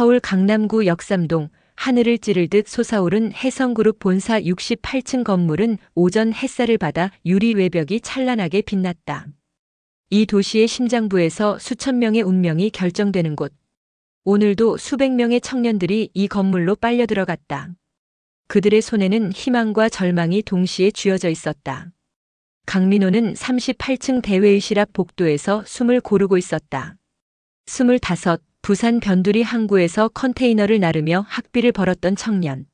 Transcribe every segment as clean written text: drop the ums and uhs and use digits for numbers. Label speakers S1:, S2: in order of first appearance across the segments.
S1: 서울 강남구 역삼동 하늘을 찌르듯 솟아오른 해성그룹 본사 68층 건물은 오전 햇살을 받아 유리 외벽이 찬란하게 빛났다. 이 도시의 심장부에서 수천 명의 운명이 결정되는 곳. 오늘도 수백 명의 청년들이 이 건물로 빨려 들어갔다. 그들의 손에는 희망과 절망이 동시에 쥐어져 있었다. 강민호는 38층 대회의실 앞 복도에서 숨을 고르고 있었다. 25, 부산 변두리 항구에서 컨테이너를 나르며 학비를 벌었던 청년.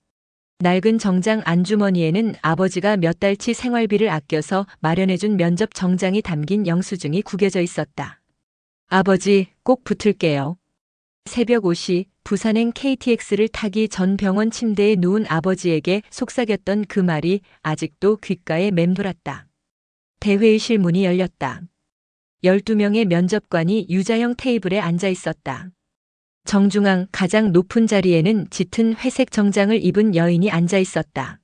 S1: 낡은 정장 안주머니에는 아버지가 몇 달치 생활비를 아껴서 마련해준 면접 정장이 담긴 영수증이 구겨져 있었다. 아버지, 꼭 붙을게요. 새벽 5시 부산행 KTX를 타기 전 병원 침대에 누운 아버지에게 속삭였던 그 말이 아직도 귓가에 맴돌았다. 대회의실 문이 열렸다. 12명의 면접관이 U자형 테이블에 앉아 있었다. 정중앙 가장 높은 자리에는 짙은 회색 정장을 입은 여인이 앉아 있었다.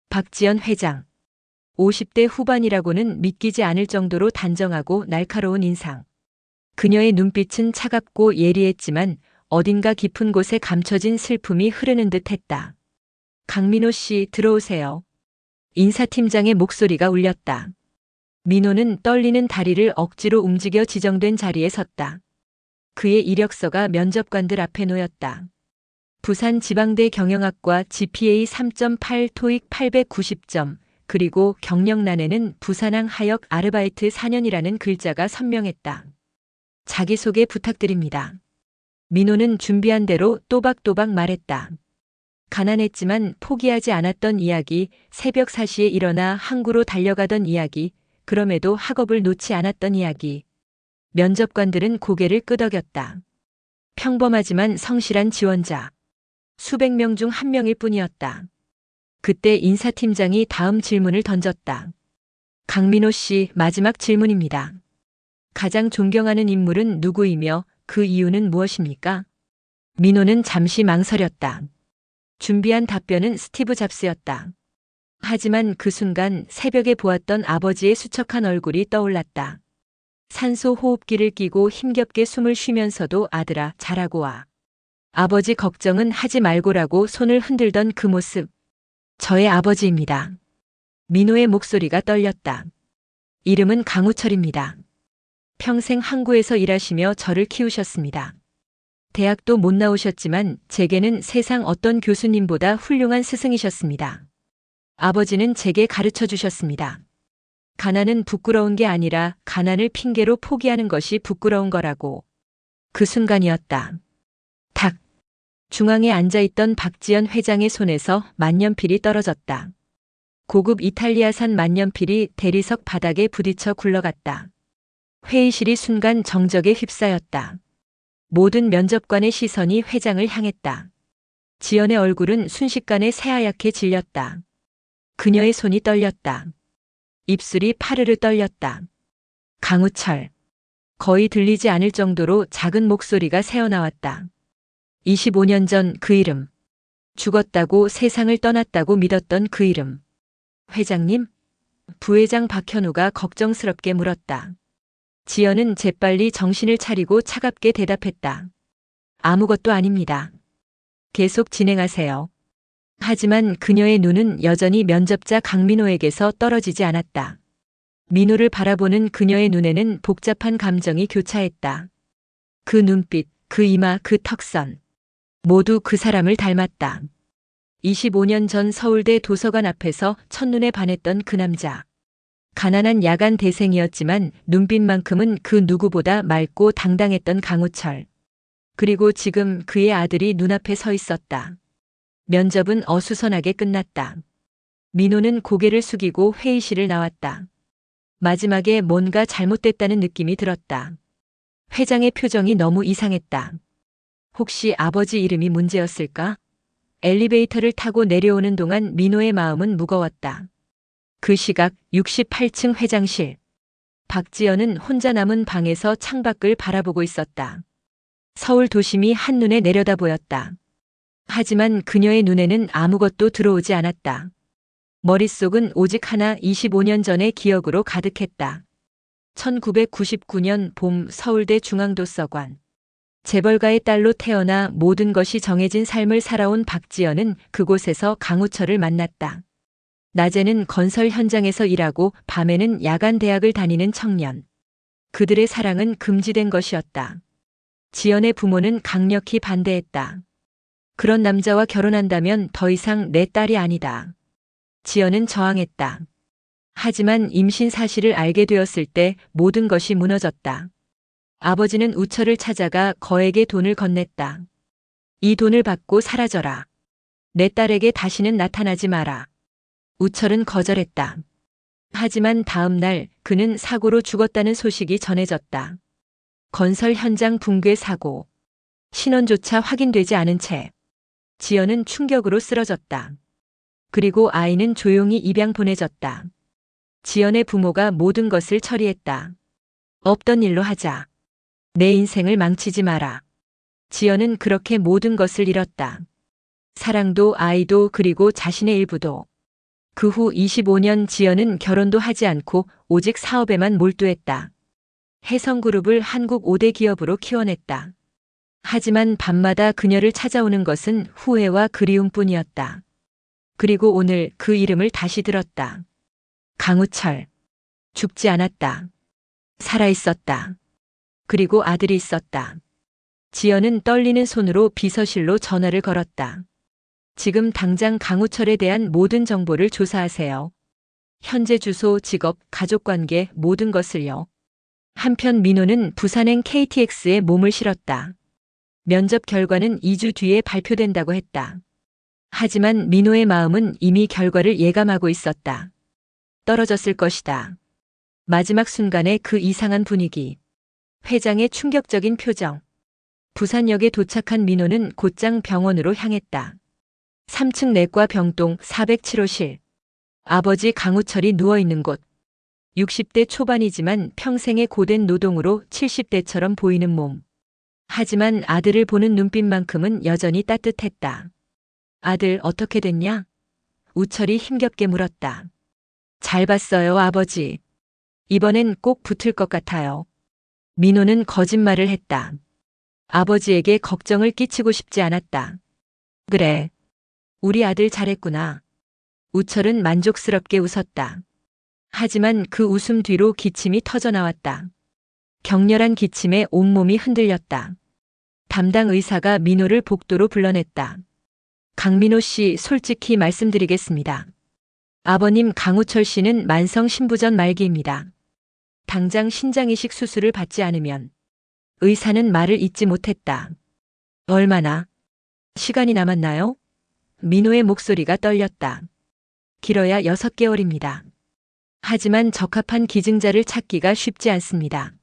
S1: 박지연 회장. 50대 후반이라고는 믿기지 않을 정도로 단정하고 날카로운 인상. 그녀의 눈빛은 차갑고 예리했지만 어딘가 깊은 곳에 감춰진 슬픔이 흐르는 듯했다. 강민호 씨, 들어오세요. 인사팀장의 목소리가 울렸다. 민호는 떨리는 다리를 억지로 움직여 지정된 자리에 섰다. 그의 이력서가 면접관들 앞에 놓였다. 부산지방대 경영학과 GPA 3.8, 토익 890점, 그리고 경력란에는 부산항 하역 아르바이트 4년이라는 글자가 선명했다. 자기소개 부탁드립니다. 민호는 준비한 대로 또박또박 말했다. 가난했지만 포기하지 않았던 이야기, 새벽 4시에 일어나 항구로 달려가던 이야기, 그럼에도 학업을 놓지 않았던 이야기. 면접관들은 고개를 끄덕였다. 평범하지만 성실한 지원자. 수백 명 중 한 명일 뿐이었다. 그때 인사팀장이 다음 질문을 던졌다. 강민호 씨, 마지막 질문입니다. 가장 존경하는 인물은 누구이며 그 이유는 무엇입니까? 민호는 잠시 망설였다. 준비한 답변은 스티브 잡스였다. 하지만 그 순간 새벽에 보았던 아버지의 수척한 얼굴이 떠올랐다. 산소 호흡기를 끼고 힘겹게 숨을 쉬면서도 아들아, 잘하고 와. 아버지 걱정은 하지 말고라고 손을 흔들던 그 모습. 저의 아버지입니다. 민호의 목소리가 떨렸다. 이름은 강우철입니다. 평생 항구에서 일하시며 저를 키우셨습니다. 대학도 못 나오셨지만 제게는 세상 어떤 교수님보다 훌륭한 스승이셨습니다. 아버지는 제게 가르쳐 주셨습니다. 가난은 부끄러운 게 아니라 가난을 핑계로 포기하는 것이 부끄러운 거라고. 그 순간이었다. 탁. 중앙에 앉아있던 박지연 회장의 손에서 만년필이 떨어졌다. 고급 이탈리아산 만년필이 대리석 바닥에 부딪혀 굴러갔다. 회의실이 순간 정적에 휩싸였다. 모든 면접관의 시선이 회장을 향했다. 지연의 얼굴은 순식간에 새하얗게 질렸다. 그녀의 손이 떨렸다. 입술이 파르르 떨렸다. 강우철. 거의 들리지 않을 정도로 작은 목소리가 새어나왔다. 25년 전 그 이름. 죽었다고 세상을 떠났다고 믿었던 그 이름. 회장님? 부회장 박현우가 걱정스럽게 물었다. 지연은 재빨리 정신을 차리고 차갑게 대답했다. 아무것도 아닙니다. 계속 진행하세요. 하지만 그녀의 눈은 여전히 면접자 강민호에게서 떨어지지 않았다. 민호를 바라보는 그녀의 눈에는 복잡한 감정이 교차했다. 그 눈빛, 그 이마, 그 턱선. 모두 그 사람을 닮았다. 25년 전 서울대 도서관 앞에서 첫눈에 반했던 그 남자. 가난한 야간 대생이었지만 눈빛만큼은 그 누구보다 맑고 당당했던 강우철. 그리고 지금 그의 아들이 눈앞에 서 있었다. 면접은 어수선하게 끝났다. 민호는 고개를 숙이고 회의실을 나왔다. 마지막에 뭔가 잘못됐다는 느낌이 들었다. 회장의 표정이 너무 이상했다. 혹시 아버지 이름이 문제였을까? 엘리베이터를 타고 내려오는 동안 민호의 마음은 무거웠다. 그 시각 68층 회장실. 박지연은 혼자 남은 방에서 창밖을 바라보고 있었다. 서울 도심이 한눈에 내려다 보였다. 하지만 그녀의 눈에는 아무것도 들어오지 않았다. 머릿속은 오직 하나 25년 전의 기억으로 가득했다. 1999년 봄 서울대 중앙도서관. 재벌가의 딸로 태어나 모든 것이 정해진 삶을 살아온 박지연은 그곳에서 강우철을 만났다. 낮에는 건설 현장에서 일하고 밤에는 야간 대학을 다니는 청년. 그들의 사랑은 금지된 것이었다. 지연의 부모는 강력히 반대했다. 그런 남자와 결혼한다면 더 이상 내 딸이 아니다. 지연은 저항했다. 하지만 임신 사실을 알게 되었을 때 모든 것이 무너졌다. 아버지는 우철을 찾아가 거액의 돈을 건넸다. 이 돈을 받고 사라져라. 내 딸에게 다시는 나타나지 마라. 우철은 거절했다. 하지만 다음 날 그는 사고로 죽었다는 소식이 전해졌다. 건설 현장 붕괴 사고. 신원조차 확인되지 않은 채 지연은 충격으로 쓰러졌다. 그리고 아이는 조용히 입양 보내졌다. 지연의 부모가 모든 것을 처리했다. 없던 일로 하자. 내 인생을 망치지 마라. 지연은 그렇게 모든 것을 잃었다. 사랑도 아이도 그리고 자신의 일부도. 그 후 25년 지연은 결혼도 하지 않고 오직 사업에만 몰두했다. 해성그룹을 한국 5대 기업으로 키워냈다. 하지만 밤마다 그녀를 찾아오는 것은 후회와 그리움뿐이었다. 그리고 오늘 그 이름을 다시 들었다. 강우철. 죽지 않았다. 살아있었다. 그리고 아들이 있었다. 지연은 떨리는 손으로 비서실로 전화를 걸었다. 지금 당장 강우철에 대한 모든 정보를 조사하세요. 현재 주소, 직업, 가족관계 모든 것을요. 한편 민호는 부산행 KTX에 몸을 실었다. 면접 결과는 2주 뒤에 발표된다고 했다. 하지만 민호의 마음은 이미 결과를 예감하고 있었다. 떨어졌을 것이다. 마지막 순간의 그 이상한 분위기. 회장의 충격적인 표정. 부산역에 도착한 민호는 곧장 병원으로 향했다. 3층 내과 병동 407호실. 아버지 강우철이 누워있는 곳. 60대 초반이지만 평생의 고된 노동으로 70대처럼 보이는 몸. 하지만 아들을 보는 눈빛만큼은 여전히 따뜻했다. 아들 어떻게 됐냐? 우철이 힘겹게 물었다. 잘 봤어요, 아버지. 이번엔 꼭 붙을 것 같아요. 민호는 거짓말을 했다. 아버지에게 걱정을 끼치고 싶지 않았다. 그래. 우리 아들 잘했구나. 우철은 만족스럽게 웃었다. 하지만 그 웃음 뒤로 기침이 터져나왔다. 격렬한 기침에 온몸이 흔들렸다. 담당 의사가 민호를 복도로 불러냈다. 강민호 씨, 솔직히 말씀드리겠습니다. 아버님 강우철 씨는 만성 신부전 말기입니다. 당장 신장이식 수술을 받지 않으면. 의사는 말을 잇지 못했다. 얼마나 시간이 남았나요? 민호의 목소리가 떨렸다. 길어야 6개월입니다. 하지만 적합한 기증자를 찾기가 쉽지 않습니다.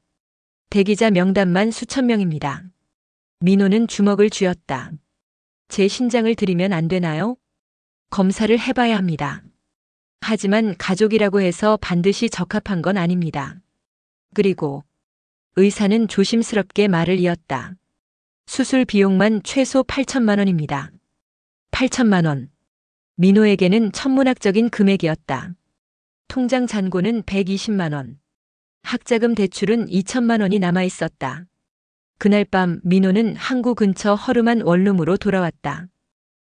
S1: 대기자 명단만 수천 명입니다. 민호는 주먹을 쥐었다. 제 신장을 드리면 안 되나요? 검사를 해봐야 합니다. 하지만 가족이라고 해서 반드시 적합한 건 아닙니다. 그리고 의사는 조심스럽게 말을 이었다. 수술 비용만 최소 8천만 원입니다. 8천만 원. 민호에게는 천문학적인 금액이었다. 통장 잔고는 120만 원. 학자금 대출은 2천만 원이 남아 있었다. 그날 밤 민호는 항구 근처 허름한 원룸으로 돌아왔다.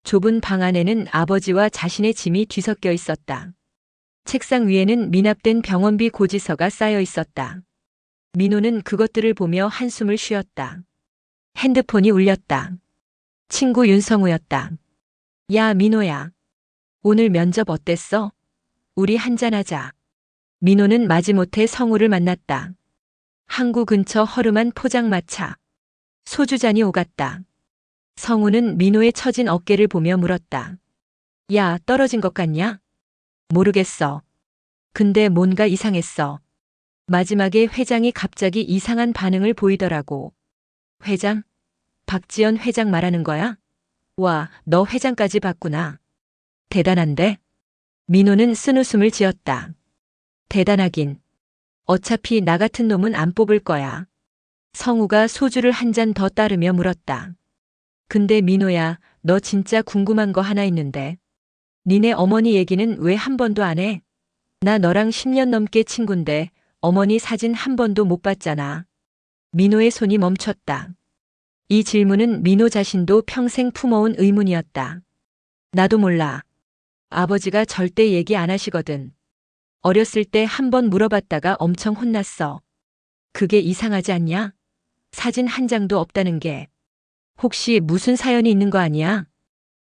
S1: 좁은 방 안에는 아버지와 자신의 짐이 뒤섞여 있었다. 책상 위에는 미납된 병원비 고지서가 쌓여 있었다. 민호는 그것들을 보며 한숨을 쉬었다. 핸드폰이 울렸다. 친구 윤성우였다. 야, 민호야. 오늘 면접 어땠어? 우리 한잔하자. 민호는 마지못해 성우를 만났다. 항구 근처 허름한 포장마차. 소주잔이 오갔다. 성우는 민호의 처진 어깨를 보며 물었다. 야, 떨어진 것 같냐? 모르겠어. 근데 뭔가 이상했어. 마지막에 회장이 갑자기 이상한 반응을 보이더라고. 회장? 박지연 회장 말하는 거야? 와, 너 회장까지 봤구나. 대단한데? 민호는 쓴웃음을 지었다. 대단하긴. 어차피 나 같은 놈은 안 뽑을 거야. 성우가 소주를 한 잔 더 따르며 물었다. 근데 민호야, 너 진짜 궁금한 거 하나 있는데. 니네 어머니 얘기는 왜 한 번도 안 해? 나 너랑 10년 넘게 친군데 어머니 사진 한 번도 못 봤잖아. 민호의 손이 멈췄다. 이 질문은 민호 자신도 평생 품어온 의문이었다. 나도 몰라. 아버지가 절대 얘기 안 하시거든. 어렸을 때 한 번 물어봤다가 엄청 혼났어. 그게 이상하지 않냐? 사진 한 장도 없다는 게. 혹시 무슨 사연이 있는 거 아니야?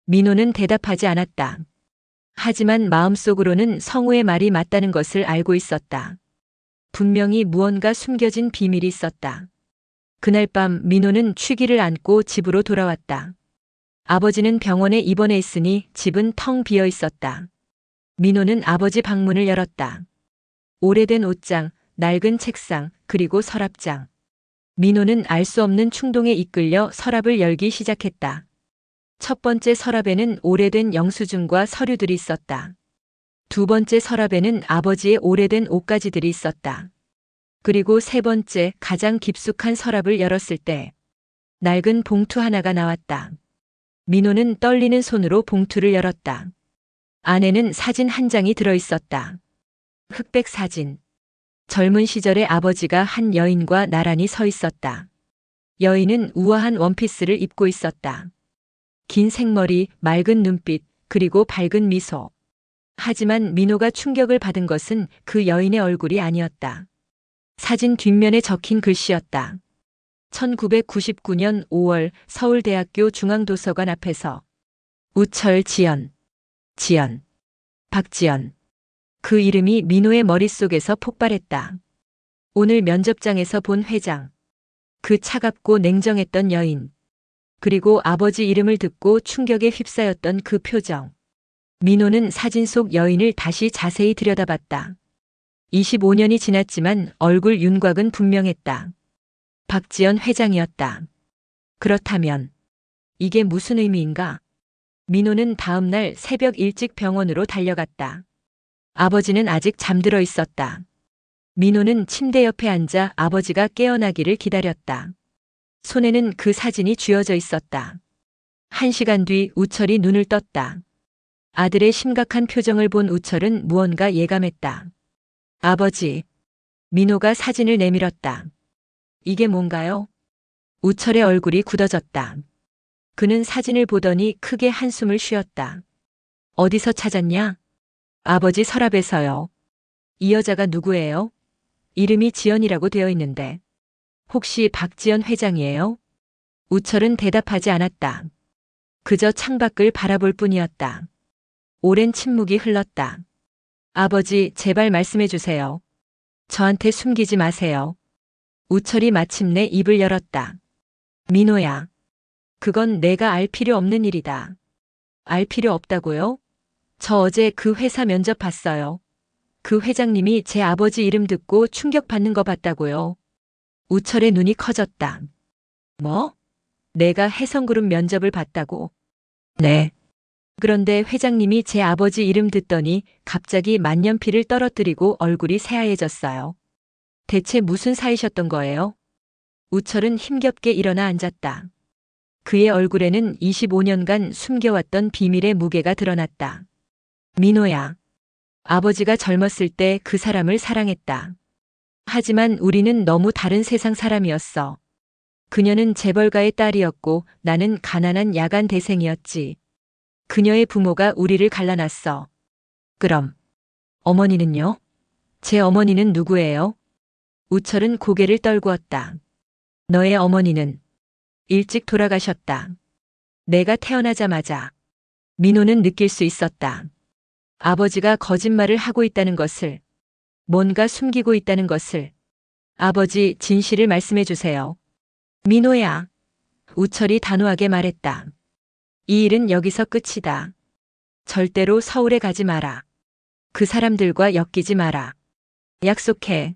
S1: 민호는 대답하지 않았다. 하지만 마음속으로는 성우의 말이 맞다는 것을 알고 있었다. 분명히 무언가 숨겨진 비밀이 있었다. 그날 밤 민호는 취기를 안고 집으로 돌아왔다. 아버지는 병원에 입원해 있으니 집은 텅 비어 있었다. 민호는 아버지 방문을 열었다. 오래된 옷장, 낡은 책상, 그리고 서랍장. 민호는 알 수 없는 충동에 이끌려 서랍을 열기 시작했다. 첫 번째 서랍에는 오래된 영수증과 서류들이 있었다. 두 번째 서랍에는 아버지의 오래된 옷가지들이 있었다. 그리고 세 번째, 가장 깊숙한 서랍을 열었을 때 낡은 봉투 하나가 나왔다. 민호는 떨리는 손으로 봉투를 열었다. 안에는 사진 한 장이 들어 있었다. 흑백 사진. 젊은 시절의 아버지가 한 여인과 나란히 서 있었다. 여인은 우아한 원피스를 입고 있었다. 긴 생머리, 맑은 눈빛, 그리고 밝은 미소. 하지만 민호가 충격을 받은 것은 그 여인의 얼굴이 아니었다. 사진 뒷면에 적힌 글씨였다. 1999년 5월 서울대학교 중앙도서관 앞에서 우철 지연, 박지연. 그 이름이 민호의 머릿속에서 폭발했다. 오늘 면접장에서 본 회장. 그 차갑고 냉정했던 여인. 그리고 아버지 이름을 듣고 충격에 휩싸였던 그 표정. 민호는 사진 속 여인을 다시 자세히 들여다봤다. 25년이 지났지만 얼굴 윤곽은 분명했다. 박지연 회장이었다. 그렇다면 이게 무슨 의미인가? 민호는 다음 날 새벽 일찍 병원으로 달려갔다. 아버지는 아직 잠들어 있었다. 민호는 침대 옆에 앉아 아버지가 깨어나기를 기다렸다. 손에는 그 사진이 쥐어져 있었다. 1시간 뒤 우철이 눈을 떴다. 아들의 심각한 표정을 본 우철은 무언가 예감했다. 아버지. 민호가 사진을 내밀었다. 이게 뭔가요? 우철의 얼굴이 굳어졌다. 그는 사진을 보더니 크게 한숨을 쉬었다. 어디서 찾았냐? 아버지 서랍에서요. 이 여자가 누구예요? 이름이 지연이라고 되어 있는데. 혹시 박지연 회장이에요? 우철은 대답하지 않았다. 그저 창밖을 바라볼 뿐이었다. 오랜 침묵이 흘렀다. 아버지, 제발 말씀해 주세요. 저한테 숨기지 마세요. 우철이 마침내 입을 열었다. 민호야. 그건 내가 알 필요 없는 일이다. 알 필요 없다고요? 저 어제 그 회사 면접 봤어요. 그 회장님이 제 아버지 이름 듣고 충격받는 거 봤다고요. 우철의 눈이 커졌다. 뭐? 내가 혜성그룹 면접을 봤다고? 네. 그런데 회장님이 제 아버지 이름 듣더니 갑자기 만년필을 떨어뜨리고 얼굴이 새하얘졌어요. 대체 무슨 사이셨던 거예요? 우철은 힘겹게 일어나 앉았다. 그의 얼굴에는 25년간 숨겨왔던 비밀의 무게가 드러났다. 민호야. 아버지가 젊었을 때 그 사람을 사랑했다. 하지만 우리는 너무 다른 세상 사람이었어. 그녀는 재벌가의 딸이었고 나는 가난한 야간 대생이었지. 그녀의 부모가 우리를 갈라놨어. 그럼 어머니는요? 제 어머니는 누구예요? 우철은 고개를 떨구었다. 너의 어머니는 일찍 돌아가셨다. 내가 태어나자마자. 민호는 느낄 수 있었다. 아버지가 거짓말을 하고 있다는 것을, 뭔가 숨기고 있다는 것을. 아버지, 진실을 말씀해 주세요. 민호야. 우철이 단호하게 말했다. 이 일은 여기서 끝이다. 절대로 서울에 가지 마라. 그 사람들과 엮이지 마라. 약속해.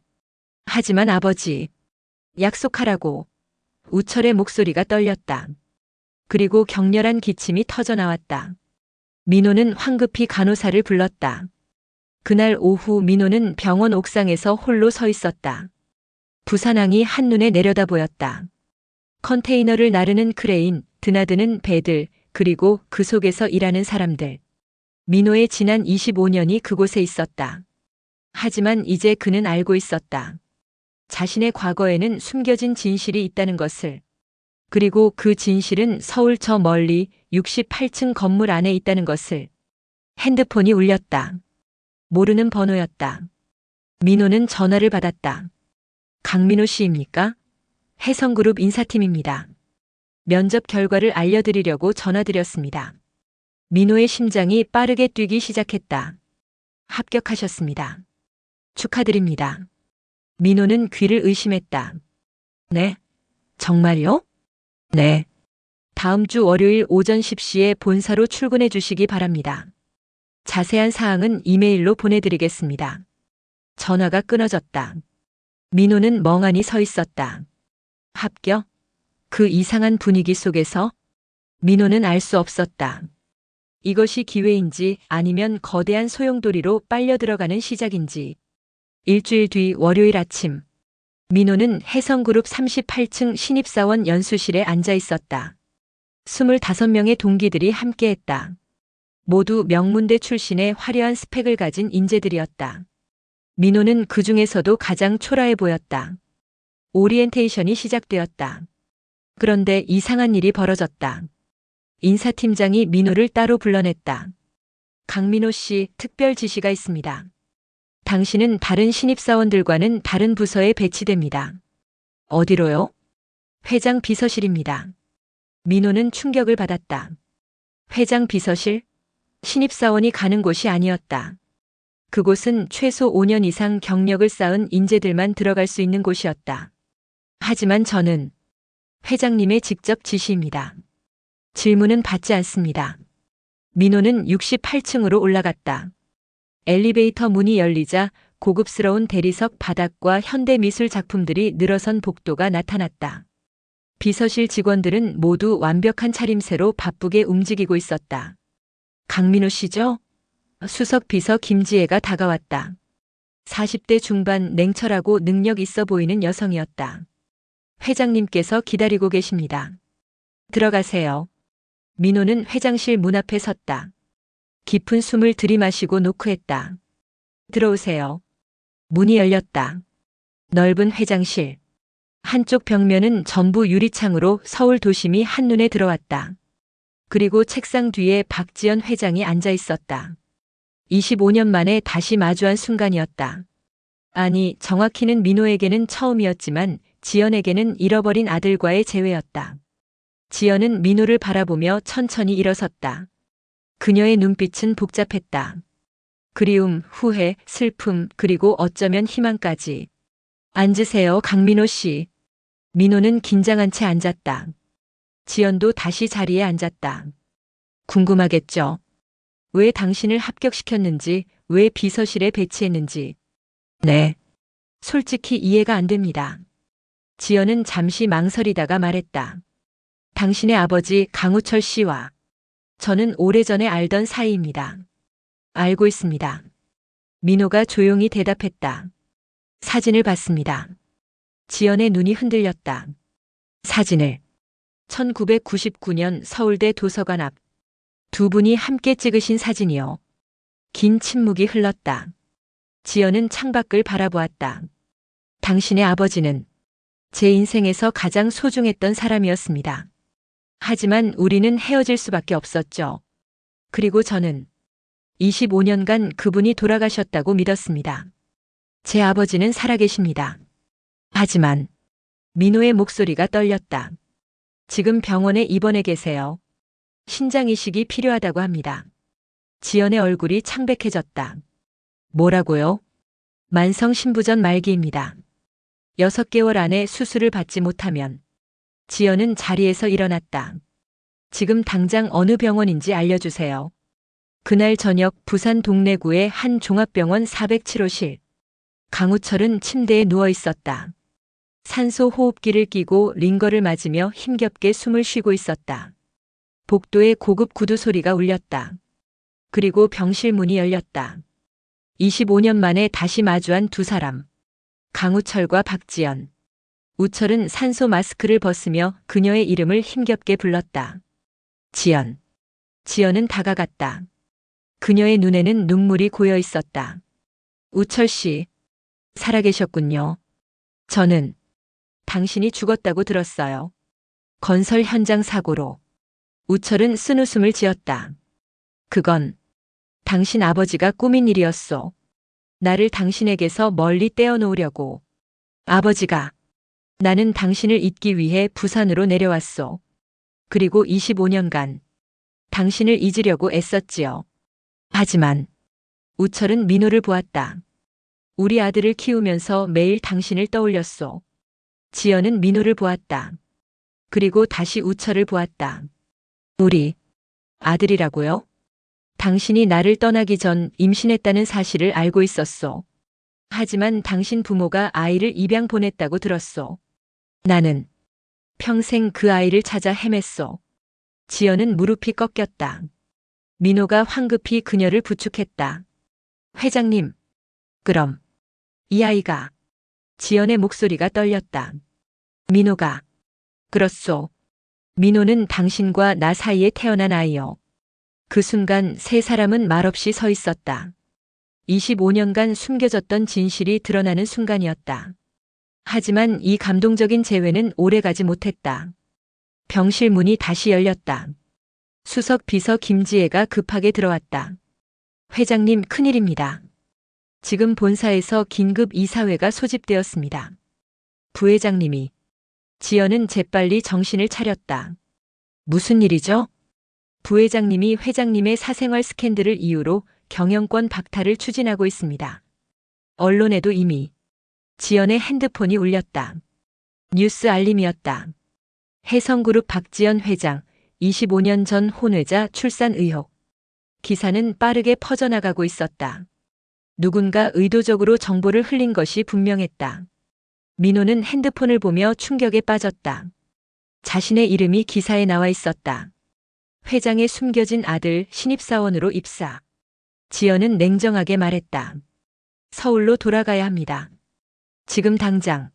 S1: 하지만 아버지. 약속하라고. 우철의 목소리가 떨렸다. 그리고 격렬한 기침이 터져나왔다. 민호는 황급히 간호사를 불렀다. 그날 오후 민호는 병원 옥상에서 홀로 서 있었다. 부산항이 한눈에 내려다 보였다. 컨테이너를 나르는 크레인, 드나드는 배들, 그리고 그 속에서 일하는 사람들. 민호의 지난 25년이 그곳에 있었다. 하지만 이제 그는 알고 있었다. 자신의 과거에는 숨겨진 진실이 있다는 것을. 그리고 그 진실은 서울 저 멀리 68층 건물 안에 있다는 것을. 핸드폰이 울렸다. 모르는 번호였다. 민호는 전화를 받았다. 강민호 씨입니까? 해성그룹 인사팀입니다. 면접 결과를 알려드리려고 전화드렸습니다. 민호의 심장이 빠르게 뛰기 시작했다. 합격하셨습니다. 축하드립니다. 민호는 귀를 의심했다. 네? 정말요? 네. 다음 주 월요일 오전 10시에 본사로 출근해 주시기 바랍니다. 자세한 사항은 이메일로 보내드리겠습니다. 전화가 끊어졌다. 민호는 멍하니 서 있었다. 합격? 그 이상한 분위기 속에서 민호는 알 수 없었다. 이것이 기회인지 아니면 거대한 소용돌이로 빨려 들어가는 시작인지. 일주일 뒤 월요일 아침, 민호는 해성그룹 38층 신입사원 연수실에 앉아 있었다. 25명의 동기들이 함께했다. 모두 명문대 출신의 화려한 스펙을 가진 인재들이었다. 민호는 그 중에서도 가장 초라해 보였다. 오리엔테이션이 시작되었다. 그런데 이상한 일이 벌어졌다. 인사팀장이 민호를 따로 불러냈다. 강민호 씨, 특별 지시가 있습니다. 당신은 다른 신입사원들과는 다른 부서에 배치됩니다. 어디로요? 회장 비서실입니다. 민호는 충격을 받았다. 회장 비서실? 신입사원이 가는 곳이 아니었다. 그곳은 최소 5년 이상 경력을 쌓은 인재들만 들어갈 수 있는 곳이었다. 하지만 저는 회장님의 직접 지시입니다. 질문은 받지 않습니다. 민호는 68층으로 올라갔다. 엘리베이터 문이 열리자 고급스러운 대리석 바닥과 현대미술 작품들이 늘어선 복도가 나타났다. 비서실 직원들은 모두 완벽한 차림새로 바쁘게 움직이고 있었다. 강민호 씨죠? 수석 비서 김지혜가 다가왔다. 40대 중반 냉철하고 능력 있어 보이는 여성이었다. 회장님께서 기다리고 계십니다. 들어가세요. 민호는 회장실 문 앞에 섰다. 깊은 숨을 들이마시고 노크했다. 들어오세요. 문이 열렸다. 넓은 회장실. 한쪽 벽면은 전부 유리창으로 서울 도심이 한눈에 들어왔다. 그리고 책상 뒤에 박지연 회장이 앉아 있었다. 25년 만에 다시 마주한 순간이었다. 아니, 정확히는 민호에게는 처음이었지만 지연에게는 잃어버린 아들과의 재회였다. 지연은 민호를 바라보며 천천히 일어섰다. 그녀의 눈빛은 복잡했다. 그리움, 후회, 슬픔, 그리고 어쩌면 희망까지. 앉으세요, 강민호 씨. 민호는 긴장한 채 앉았다. 지연도 다시 자리에 앉았다. 궁금하겠죠? 왜 당신을 합격시켰는지, 왜 비서실에 배치했는지. 네. 솔직히 이해가 안 됩니다. 지연은 잠시 망설이다가 말했다. 당신의 아버지 강우철 씨와 저는 오래전에 알던 사이입니다. 알고 있습니다. 민호가 조용히 대답했다. 사진을 봤습니다. 지연의 눈이 흔들렸다. 사진을. 1999년 서울대 도서관 앞. 두 분이 함께 찍으신 사진이요. 긴 침묵이 흘렀다. 지연은 창밖을 바라보았다. 당신의 아버지는 제 인생에서 가장 소중했던 사람이었습니다. 하지만 우리는 헤어질 수밖에 없었죠. 그리고 저는 25년간 그분이 돌아가셨다고 믿었습니다. 제 아버지는 살아계십니다. 하지만 민호의 목소리가 떨렸다. 지금 병원에 입원해 계세요. 신장 이식이 필요하다고 합니다. 지연의 얼굴이 창백해졌다. 뭐라고요? 만성 신부전 말기입니다. 6개월 안에 수술을 받지 못하면. 지연은 자리에서 일어났다. 지금 당장 어느 병원인지 알려주세요. 그날 저녁 부산 동래구의 한 종합병원 407호실. 강우철은 침대에 누워 있었다. 산소 호흡기를 끼고 링거를 맞으며 힘겹게 숨을 쉬고 있었다. 복도에 고급 구두 소리가 울렸다. 그리고 병실 문이 열렸다. 25년 만에 다시 마주한 두 사람. 강우철과 박지연. 우철은 산소 마스크를 벗으며 그녀의 이름을 힘겹게 불렀다. 지연. 지연은 다가갔다. 그녀의 눈에는 눈물이 고여 있었다. 우철 씨, 살아계셨군요. 저는 당신이 죽었다고 들었어요. 건설 현장 사고로. 우철은 쓴웃음을 지었다. 그건 당신 아버지가 꾸민 일이었소. 나를 당신에게서 멀리 떼어놓으려고. 아버지가. 나는 당신을 잊기 위해 부산으로 내려왔소. 그리고 25년간 당신을 잊으려고 애썼지요. 하지만 우철은 민호를 보았다. 우리 아들을 키우면서 매일 당신을 떠올렸소. 지연은 민호를 보았다. 그리고 다시 우철을 보았다. 우리 아들이라고요? 당신이 나를 떠나기 전 임신했다는 사실을 알고 있었소. 하지만 당신 부모가 아이를 입양 보냈다고 들었소. 나는 평생 그 아이를 찾아 헤맸소. 지연은 무릎이 꺾였다. 민호가 황급히 그녀를 부축했다. 회장님, 그럼 이 아이가. 지연의 목소리가 떨렸다. 민호가. 그렇소. 민호는 당신과 나 사이에 태어난 아이요. 그 순간 세 사람은 말없이 서 있었다. 25년간 숨겨졌던 진실이 드러나는 순간이었다. 하지만 이 감동적인 재회는 오래가지 못했다. 병실 문이 다시 열렸다. 수석 비서 김지혜가 급하게 들어왔다. 회장님, 큰일입니다. 지금 본사에서 긴급 이사회가 소집되었습니다. 부회장님이. 지연은 재빨리 정신을 차렸다. 무슨 일이죠? 부회장님이 회장님의 사생활 스캔들을 이유로 경영권 박탈을 추진하고 있습니다. 언론에도 이미. 지연의 핸드폰이 울렸다. 뉴스 알림이었다. 해성그룹 박지연 회장, 25년 전 혼외자 출산 의혹. 기사는 빠르게 퍼져나가고 있었다. 누군가 의도적으로 정보를 흘린 것이 분명했다. 민호는 핸드폰을 보며 충격에 빠졌다. 자신의 이름이 기사에 나와 있었다. 회장의 숨겨진 아들 신입사원으로 입사. 지연은 냉정하게 말했다. 서울로 돌아가야 합니다. 지금 당장.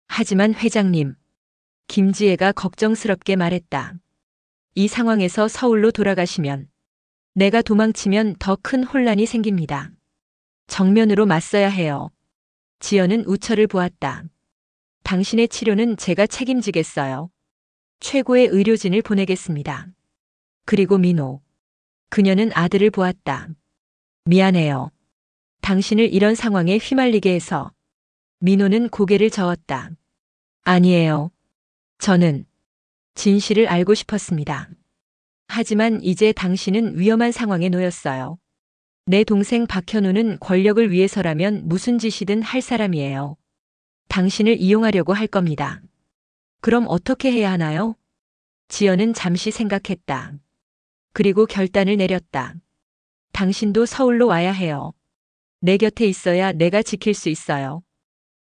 S1: 하지만 회장님. 김지혜가 걱정스럽게 말했다. 이 상황에서 서울로 돌아가시면 내가 도망치면 더 큰 혼란이 생깁니다. 정면으로 맞서야 해요. 지연은 우철을 보았다. 당신의 치료는 제가 책임지겠어요. 최고의 의료진을 보내겠습니다. 그리고 민호. 그녀는 아들을 보았다. 미안해요. 당신을 이런 상황에 휘말리게 해서. 민호는 고개를 저었다. 아니에요. 저는 진실을 알고 싶었습니다. 하지만 이제 당신은 위험한 상황에 놓였어요. 내 동생 박현우는 권력을 위해서라면 무슨 짓이든 할 사람이에요. 당신을 이용하려고 할 겁니다. 그럼 어떻게 해야 하나요? 지연은 잠시 생각했다. 그리고 결단을 내렸다. 당신도 서울로 와야 해요. 내 곁에 있어야 내가 지킬 수 있어요.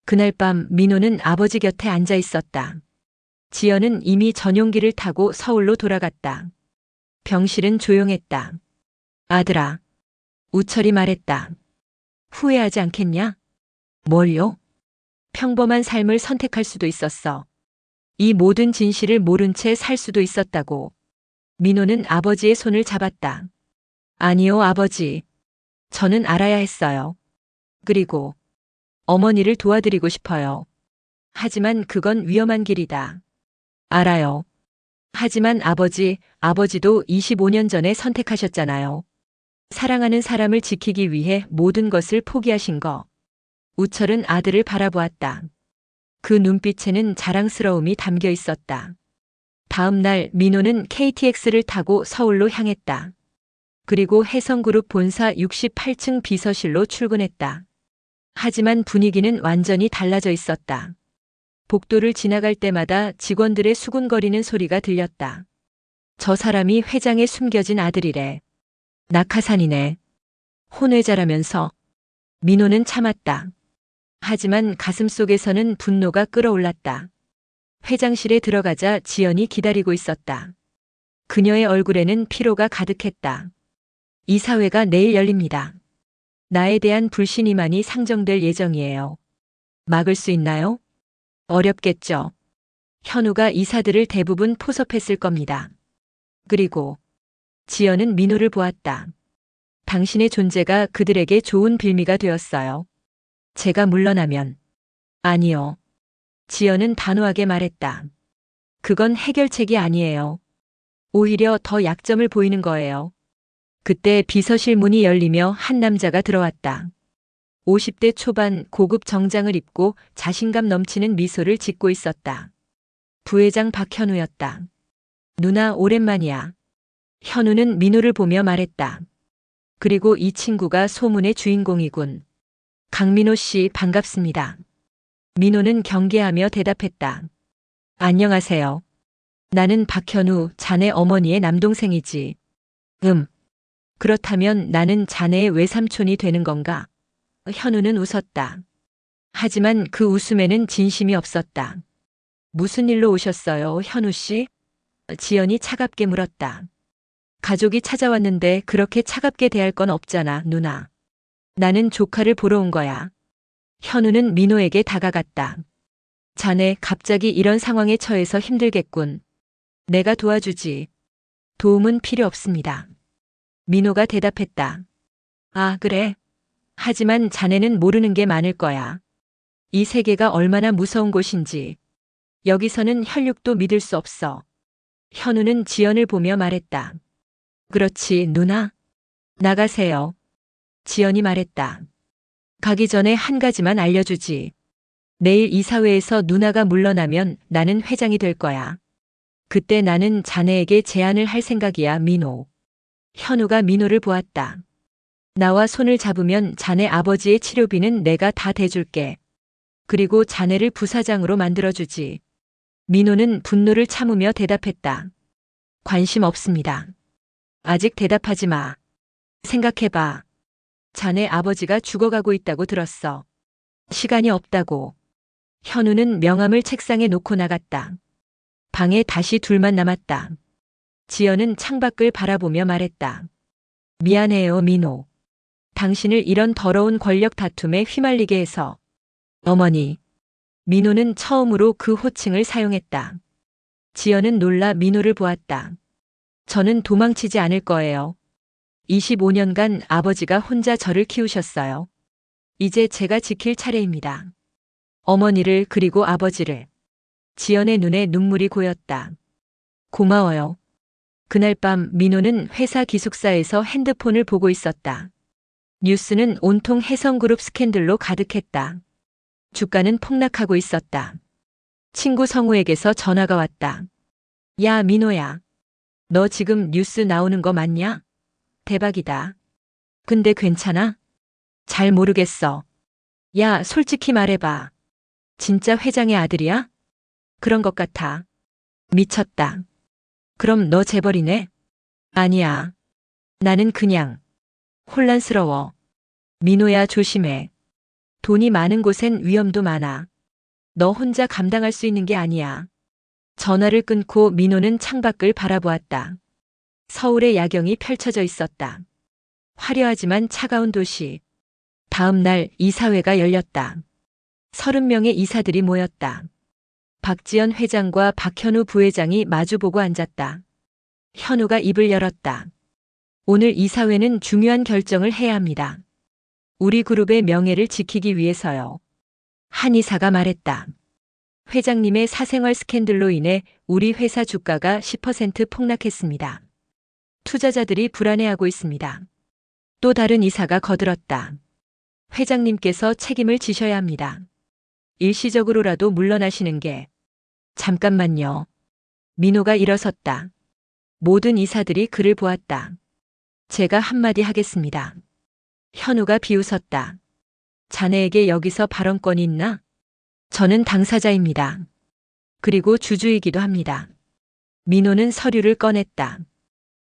S1: 그날 밤 민호는 아버지 곁에 앉아 있었다. 지연은 이미 전용기를 타고 서울로 돌아갔다. 병실은 조용했다. 아들아. 우철이 말했다. 후회하지 않겠냐? 뭘요? 평범한 삶을 선택할 수도 있었어. 이 모든 진실을 모른 채 살 수도 있었다고. 민호는 아버지의 손을 잡았다. 아니요, 아버지. 저는 알아야 했어요. 그리고 어머니를 도와드리고 싶어요. 하지만 그건 위험한 길이다. 알아요. 하지만 아버지도 25년 전에 선택하셨잖아요. 사랑하는 사람을 지키기 위해 모든 것을 포기하신 거. 우철은 아들을 바라보았다. 그 눈빛에는 자랑스러움이 담겨 있었다. 다음 날 민호는 KTX를 타고 서울로 향했다. 그리고 해성그룹 본사 68층 비서실로 출근했다. 하지만 분위기는 완전히 달라져 있었다. 복도를 지나갈 때마다 직원들의 수군거리는 소리가 들렸다. 저 사람이 회장의 숨겨진 아들이래. 낙하산이네. 혼외자라면서. 민호는 참았다. 하지만 가슴속에서는 분노가 끓어올랐다. 회장실에 들어가자 지연이 기다리고 있었다. 그녀의 얼굴에는 피로가 가득했다. 이사회가 내일 열립니다. 나에 대한 불신이 많이 상정될 예정이에요. 막을 수 있나요? 어렵겠죠. 현우가 이사들을 대부분 포섭했을 겁니다. 그리고 지연은 민호를 보았다. 당신의 존재가 그들에게 좋은 빌미가 되었어요. 제가 물러나면. 아니요. 지연은 단호하게 말했다. 그건 해결책이 아니에요. 오히려 더 약점을 보이는 거예요. 그때 비서실 문이 열리며 한 남자가 들어왔다. 50대 초반 고급 정장을 입고 자신감 넘치는 미소를 짓고 있었다. 부회장 박현우였다. 누나 오랜만이야. 현우는 민호를 보며 말했다. 그리고 이 친구가 소문의 주인공이군. 강민호 씨 반갑습니다. 민호는 경계하며 대답했다. 안녕하세요. 나는 박현우, 자네 어머니의 남동생이지. 그렇다면 나는 자네의 외삼촌이 되는 건가? 현우는 웃었다. 하지만 그 웃음에는 진심이 없었다. 무슨 일로 오셨어요, 현우 씨? 지연이 차갑게 물었다. 가족이 찾아왔는데 그렇게 차갑게 대할 건 없잖아, 누나. 나는 조카를 보러 온 거야. 현우는 민호에게 다가갔다. 자네 갑자기 이런 상황에 처해서 힘들겠군. 내가 도와주지. 도움은 필요 없습니다. 민호가 대답했다. 아, 그래. 하지만 자네는 모르는 게 많을 거야. 이 세계가 얼마나 무서운 곳인지. 여기서는 혈육도 믿을 수 없어. 현우는 지연을 보며 말했다. 그렇지, 누나. 나가세요. 지연이 말했다. 가기 전에 한 가지만 알려주지. 내일 이사회에서 누나가 물러나면 나는 회장이 될 거야. 그때 나는 자네에게 제안을 할 생각이야, 민호. 현우가 민호를 보았다. 나와 손을 잡으면 자네 아버지의 치료비는 내가 다 대줄게. 그리고 자네를 부사장으로 만들어주지. 민호는 분노를 참으며 대답했다. 관심 없습니다. 아직 대답하지 마. 생각해봐. 자네 아버지가 죽어가고 있다고 들었어. 시간이 없다고. 현우는 명함을 책상에 놓고 나갔다. 방에 다시 둘만 남았다. 지연은 창밖을 바라보며 말했다. 미안해요, 민호. 당신을 이런 더러운 권력 다툼에 휘말리게 해서. 어머니. 민호는 처음으로 그 호칭을 사용했다. 지연은 놀라 민호를 보았다. 저는 도망치지 않을 거예요. 25년간 아버지가 혼자 저를 키우셨어요. 이제 제가 지킬 차례입니다. 어머니를 그리고 아버지를. 지연의 눈에 눈물이 고였다. 고마워요. 그날 밤 민호는 회사 기숙사에서 핸드폰을 보고 있었다. 뉴스는 온통 혜성그룹 스캔들로 가득했다. 주가는 폭락하고 있었다. 친구 성우에게서 전화가 왔다. 야, 민호야. 너 지금 뉴스 나오는 거 맞냐? 대박이다. 근데 괜찮아? 잘 모르겠어. 야, 솔직히 말해봐. 진짜 회장의 아들이야? 그런 것 같아. 미쳤다. 그럼 너 재벌이네? 아니야. 나는 그냥 혼란스러워. 민호야, 조심해. 돈이 많은 곳엔 위험도 많아. 너 혼자 감당할 수 있는 게 아니야. 전화를 끊고 민호는 창밖을 바라보았다. 서울의 야경이 펼쳐져 있었다. 화려하지만 차가운 도시. 다음 날 이사회가 열렸다. 30명의 이사들이 모였다. 박지연 회장과 박현우 부회장이 마주보고 앉았다. 현우가 입을 열었다. 오늘 이사회는 중요한 결정을 해야 합니다. 우리 그룹의 명예를 지키기 위해서요. 한 이사가 말했다. 회장님의 사생활 스캔들로 인해 우리 회사 주가가 10% 폭락했습니다. 투자자들이 불안해하고 있습니다. 또 다른 이사가 거들었다. 회장님께서 책임을 지셔야 합니다. 일시적으로라도 물러나시는 게. 잠깐만요. 민호가 일어섰다. 모든 이사들이 그를 보았다. 제가 한마디 하겠습니다. 현우가 비웃었다. 자네에게 여기서 발언권이 있나? 저는 당사자입니다. 그리고 주주이기도 합니다. 민호는 서류를 꺼냈다.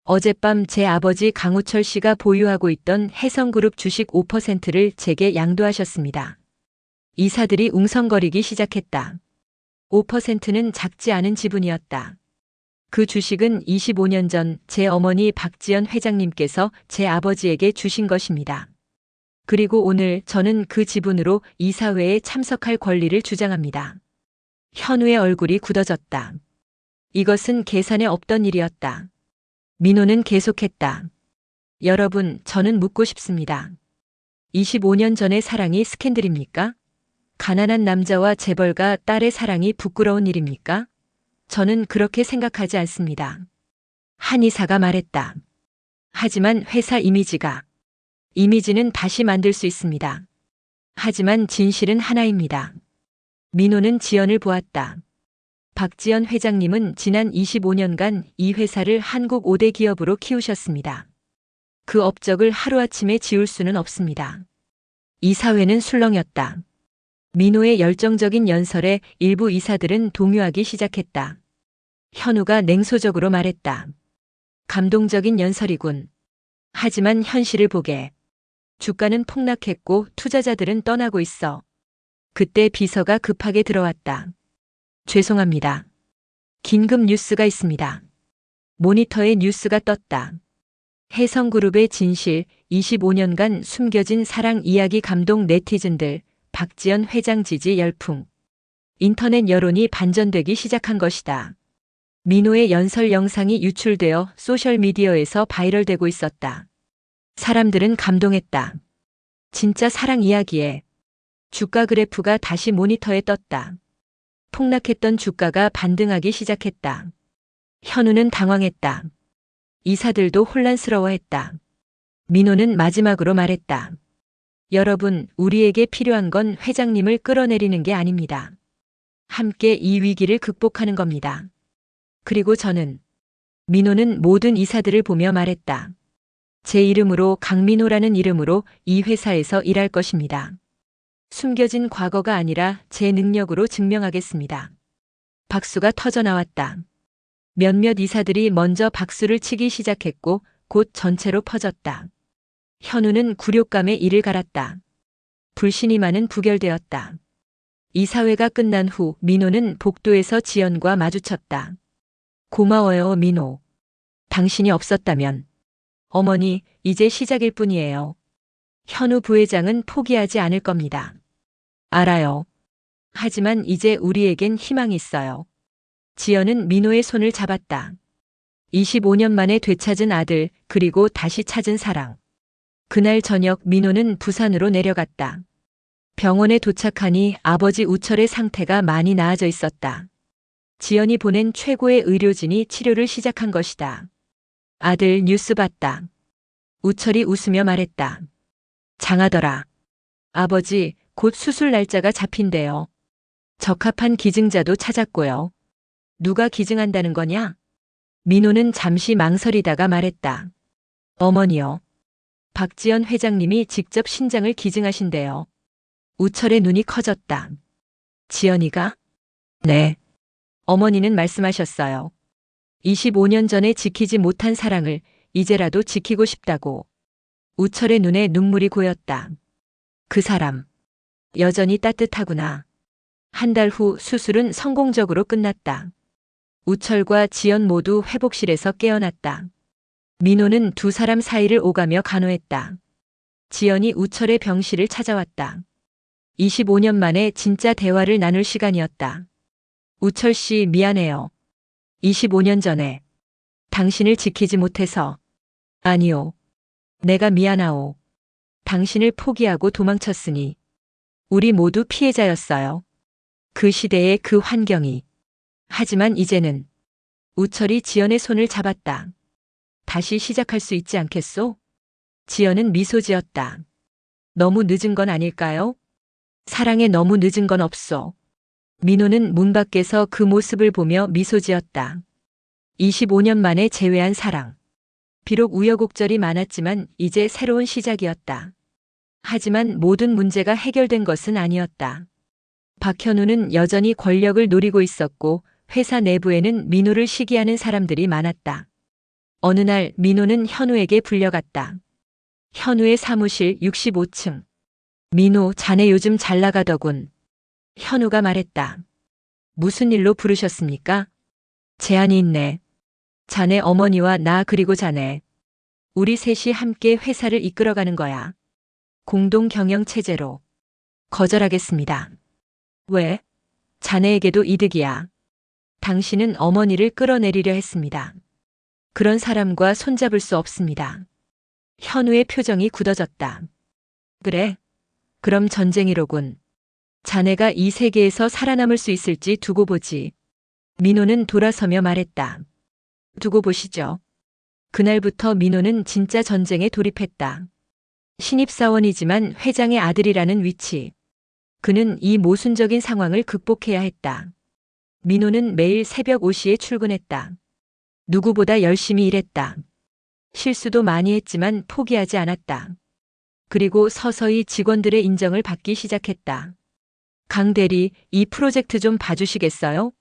S1: 어젯밤 제 아버지 강우철 씨가 보유하고 있던 혜성그룹 주식 5%를 제게 양도하셨습니다. 이사들이 웅성거리기 시작했다. 5%는 작지 않은 지분이었다. 그 주식은 25년 전 제 어머니 박지연 회장님께서 제 아버지에게 주신 것입니다. 그리고 오늘 저는 그 지분으로 이사회에 참석할 권리를 주장합니다. 현우의 얼굴이 굳어졌다. 이것은 계산에 없던 일이었다. 민호는 계속했다. 여러분, 저는 묻고 싶습니다. 25년 전의 사랑이 스캔들입니까? 가난한 남자와 재벌가 딸의 사랑이 부끄러운 일입니까? 저는 그렇게 생각하지 않습니다. 한의사가 말했다. 하지만 회사 이미지는 다시 만들 수 있습니다. 하지만 진실은 하나입니다. 민호는 지연을 보았다. 박지연 회장님은 지난 25년간 이 회사를 한국 5대 기업으로 키우셨습니다. 그 업적을 하루아침에 지울 수는 없습니다. 이 사회는 술렁였다. 민호의 열정적인 연설에 일부 이사들은 동요하기 시작했다. 현우가 냉소적으로 말했다. 감동적인 연설이군. 하지만 현실을 보게. 주가는 폭락했고 투자자들은 떠나고 있어. 그때 비서가 급하게 들어왔다. 죄송합니다. 긴급 뉴스가 있습니다. 모니터에 뉴스가 떴다. 혜성그룹의 진실, 25년간 숨겨진 사랑 이야기 감동 네티즌들, 박지연 회장 지지 열풍. 인터넷 여론이 반전되기 시작한 것이다. 민호의 연설 영상이 유출되어 소셜미디어에서 바이럴되고 있었다. 사람들은 감동했다. 진짜 사랑 이야기에. 주가 그래프가 다시 모니터에 떴다. 폭락했던 주가가 반등하기 시작했다. 현우는 당황했다. 이사들도 혼란스러워했다. 민호는 마지막으로 말했다. 여러분, 우리에게 필요한 건 회장님을 끌어내리는 게 아닙니다. 함께 이 위기를 극복하는 겁니다. 그리고 민호는 모든 이사들을 보며 말했다. 제 이름으로 강민호라는 이름으로 이 회사에서 일할 것입니다. 숨겨진 과거가 아니라 제 능력으로 증명하겠습니다. 박수가 터져 나왔다. 몇몇 이사들이 먼저 박수를 치기 시작했고 곧 전체로 퍼졌다. 현우는 굴욕감에 이를 갈았다. 불신이 많은 부결되었다. 이사회가 끝난 후 민호는 복도에서 지연과 마주쳤다. 고마워요, 민호. 당신이 없었다면. 어머니, 이제 시작일 뿐이에요. 현우 부회장은 포기하지 않을 겁니다. 알아요. 하지만 이제 우리에겐 희망이 있어요. 지연은 민호의 손을 잡았다. 25년 만에 되찾은 아들, 그리고 다시 찾은 사랑. 그날 저녁 민호는 부산으로 내려갔다. 병원에 도착하니 아버지 우철의 상태가 많이 나아져 있었다. 지연이 보낸 최고의 의료진이 치료를 시작한 것이다. 아들 뉴스 봤다. 우철이 웃으며 말했다. 장하더라. 아버지, 곧 수술 날짜가 잡힌대요. 적합한 기증자도 찾았고요. 누가 기증한다는 거냐? 민호는 잠시 망설이다가 말했다. 어머니요. 박지연 회장님이 직접 신장을 기증하신대요. 우철의 눈이 커졌다. 지연이가? 네. 어머니는 말씀하셨어요. 25년 전에 지키지 못한 사랑을 이제라도 지키고 싶다고. 우철의 눈에 눈물이 고였다. 그 사람. 여전히 따뜻하구나. 한 달 후 수술은 성공적으로 끝났다. 우철과 지연 모두 회복실에서 깨어났다. 민호는 두 사람 사이를 오가며 간호했다. 지연이 우철의 병실을 찾아왔다. 25년 만에 진짜 대화를 나눌 시간이었다. 우철 씨, 미안해요. 25년 전에 당신을 지키지 못해서. 아니요. 내가 미안하오. 당신을 포기하고 도망쳤으니. 우리 모두 피해자였어요. 그 시대의 그 환경이. 하지만 이제는. 우철이 지연의 손을 잡았다. 다시 시작할 수 있지 않겠소? 지연은 미소 지었다. 너무 늦은 건 아닐까요? 사랑에 너무 늦은 건 없소. 민호는 문 밖에서 그 모습을 보며 미소 지었다. 25년 만에 재회한 사랑. 비록 우여곡절이 많았지만 이제 새로운 시작이었다. 하지만 모든 문제가 해결된 것은 아니었다. 박현우는 여전히 권력을 노리고 있었고 회사 내부에는 민호를 시기하는 사람들이 많았다. 어느 날 민호는 현우에게 불려갔다. 현우의 사무실 65층. 민호, 자네 요즘 잘 나가더군. 현우가 말했다. 무슨 일로 부르셨습니까? 제안이 있네. 자네 어머니와 나 그리고 자네. 우리 셋이 함께 회사를 이끌어가는 거야. 공동 경영 체제로. 거절하겠습니다. 왜? 자네에게도 이득이야. 당신은 어머니를 끌어내리려 했습니다. 그런 사람과 손잡을 수 없습니다. 현우의 표정이 굳어졌다. 그래? 그럼 전쟁이로군. 자네가 이 세계에서 살아남을 수 있을지 두고 보지. 민호는 돌아서며 말했다. 두고 보시죠. 그날부터 민호는 진짜 전쟁에 돌입했다. 신입사원이지만 회장의 아들이라는 위치. 그는 이 모순적인 상황을 극복해야 했다. 민호는 매일 새벽 5시에 출근했다. 누구보다 열심히 일했다. 실수도 많이 했지만 포기하지 않았다. 그리고 서서히 직원들의 인정을 받기 시작했다. 강 대리, 이 프로젝트 좀 봐주시겠어요?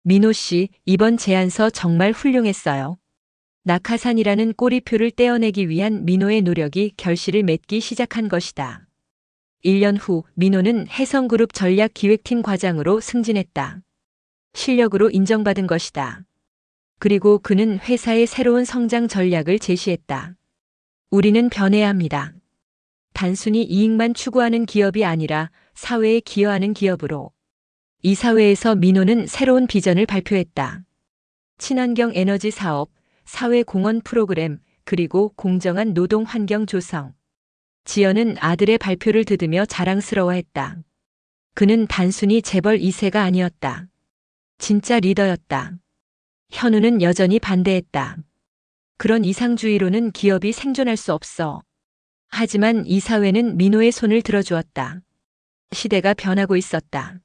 S1: 민호 씨, 이번 제안서 정말 훌륭했어요. 낙하산이라는 꼬리표를 떼어내기 위한 민호의 노력이 결실을 맺기 시작한 것이다. 1년 후 민호는 해성그룹 전략기획팀 과장으로 승진했다. 실력으로 인정받은 것이다. 그리고 그는 회사의 새로운 성장 전략을 제시했다. 우리는 변해야 합니다. 단순히 이익만 추구하는 기업이 아니라 사회에 기여하는 기업으로. 이사회에서 민호는 새로운 비전을 발표했다. 친환경 에너지 사업, 사회공헌 프로그램, 그리고 공정한 노동 환경 조성. 지연은 아들의 발표를 듣으며 자랑스러워했다. 그는 단순히 재벌 2세가 아니었다. 진짜 리더였다. 현우는 여전히 반대했다. 그런 이상주의로는 기업이 생존할 수 없어. 하지만 이사회는 민호의 손을 들어주었다. 시대가 변하고 있었다.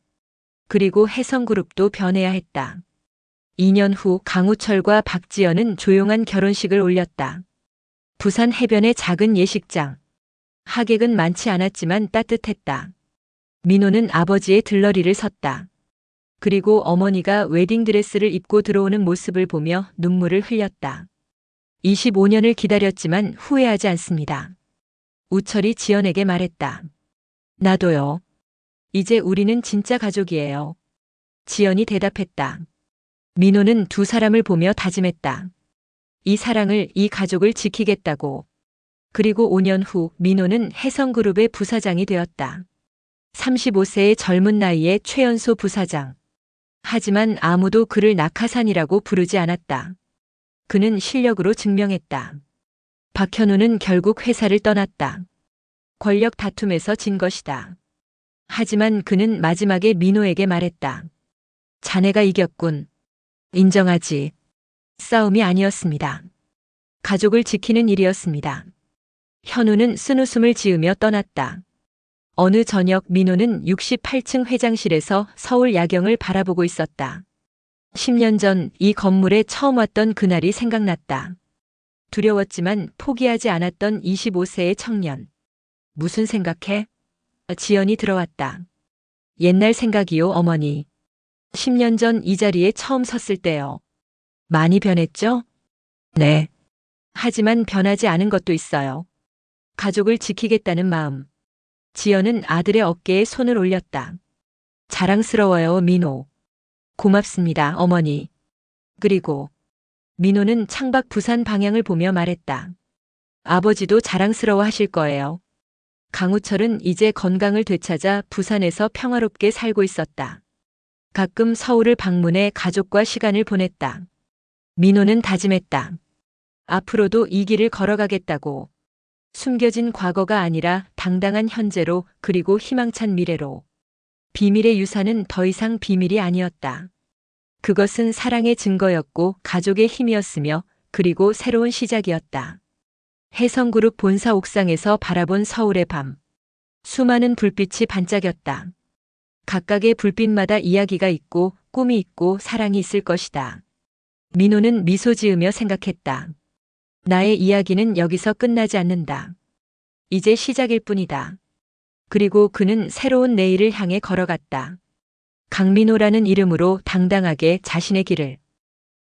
S1: 그리고 해성그룹도 변해야 했다. 2년 후 강우철과 박지연은 조용한 결혼식을 올렸다. 부산 해변의 작은 예식장. 하객은 많지 않았지만 따뜻했다. 민호는 아버지의 들러리를 섰다. 그리고 어머니가 웨딩드레스를 입고 들어오는 모습을 보며 눈물을 흘렸다. 25년을 기다렸지만 후회하지 않습니다. 우철이 지연에게 말했다. 나도요. 이제 우리는 진짜 가족이에요. 지연이 대답했다. 민호는 두 사람을 보며 다짐했다. 이 사랑을, 이 가족을 지키겠다고. 그리고 5년 후 민호는 해성그룹의 부사장이 되었다. 35세의 젊은 나이에 최연소 부사장. 하지만 아무도 그를 낙하산이라고 부르지 않았다. 그는 실력으로 증명했다. 박현우는 결국 회사를 떠났다. 권력 다툼에서 진 것이다. 하지만 그는 마지막에 민호에게 말했다. 자네가 이겼군. 인정하지. 싸움이 아니었습니다. 가족을 지키는 일이었습니다. 현우는 쓴웃음을 지으며 떠났다. 어느 저녁 민호는 68층 회장실에서 서울 야경을 바라보고 있었다. 10년 전 이 건물에 처음 왔던 그날이 생각났다. 두려웠지만 포기하지 않았던 25세의 청년. 무슨 생각해? 지연이 들어왔다. 옛날 생각이요, 어머니. 10년 전 이 자리에 처음 섰을 때요. 많이 변했죠? 네. 하지만 변하지 않은 것도 있어요. 가족을 지키겠다는 마음. 지연은 아들의 어깨에 손을 올렸다. 자랑스러워요, 민호. 고맙습니다, 어머니. 그리고 민호는 창밖 부산 방향을 보며 말했다. 아버지도 자랑스러워 하실 거예요. 강우철은 이제 건강을 되찾아 부산에서 평화롭게 살고 있었다. 가끔 서울을 방문해 가족과 시간을 보냈다. 민호는 다짐했다. 앞으로도 이 길을 걸어가겠다고. 숨겨진 과거가 아니라 당당한 현재로, 그리고 희망찬 미래로. 비밀의 유산은 더 이상 비밀이 아니었다. 그것은 사랑의 증거였고 가족의 힘이었으며, 그리고 새로운 시작이었다. 해성그룹 본사 옥상에서 바라본 서울의 밤. 수많은 불빛이 반짝였다. 각각의 불빛마다 이야기가 있고 꿈이 있고 사랑이 있을 것이다. 민호는 미소 지으며 생각했다. 나의 이야기는 여기서 끝나지 않는다. 이제 시작일 뿐이다. 그리고 그는 새로운 내일을 향해 걸어갔다. 강민호라는 이름으로 당당하게 자신의 길을.